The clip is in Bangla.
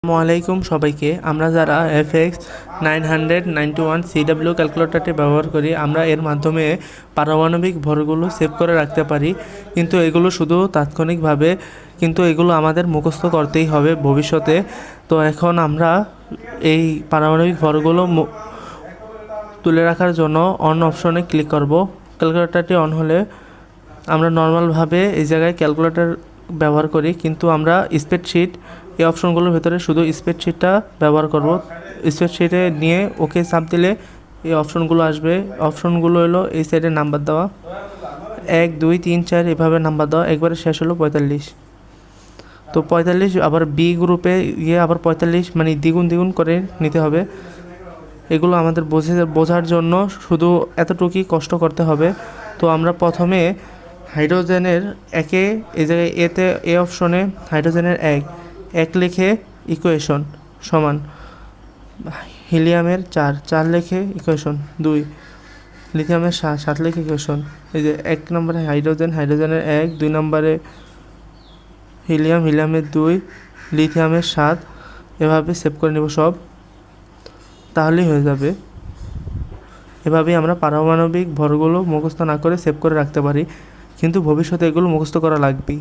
আসসালামু আলাইকুম সবাইকে। আমরা যারা FX991 CW ক্যালকুলেটরটি ব্যবহার করি, আমরা এর মাধ্যমে পারমাণবিক ভরগুলো সেভ করে রাখতে পারি। কিন্তু এগুলো শুধু তাৎক্ষণিকভাবে, কিন্তু এগুলো আমাদের মুখস্থ করতেই হবে ভবিষ্যতে। তো এখন আমরা এই পারমাণবিক ভরগুলো তুলে রাখার জন্য অন অপশনে ক্লিক করব। ক্যালকুলেটরটি অন হলে আমরা নর্মালভাবে এই জায়গায় ক্যালকুলেটর ব্যবহার করি, কিন্তু আমরা স্প্রেডশিট এই অপশনগুলোর ভিতরে শুধু স্প্রেডশিটটা ব্যবহার করব। স্প্রেডশিটে নিয়ে ওকে চাপ দিলে এই অপশনগুলো আসবে। অপশনগুলো হলো এই সাইডে নাম্বার দেওয়া 1 2 3 4 এভাবে নাম্বার দেওয়া, একবারে শেষ হলো 45। তো 45 আবার বি গ্রুপে গিয়ে আবার 45 মানে দ্বিগুণ করে নিতে হবে। এগুলো আমাদের বোঝার জন্য শুধু এতটুকুই কষ্ট করতে হবে। তো আমরা প্রথমে হাইড্রোজেনের একে এই জায়গায় এতে এ অপশনে হাইড্রোজেনের এক লিখে ইকুয়েশন সমান হিলিয়ামের 4 লিখে ইকুয়েশন 2, লিথিয়ামের 7 লিখে ইকুয়েশন। এই যে 1 নম্বরে হাইড্রোজেনের 1, 2 নম্বরে হিলিয়ামের 2, লিথিয়ামের 7, এভাবে সেভ করে নেব সব, তাহলেই হয়ে যাবে। এভাবেই আমরা পারমাণবিক ভরগুলো মুখস্থ না করে সেভ করে রাখতে পারি, কিন্তু ভবিষ্যতে এগুলো মুখস্থ করা লাগবেই।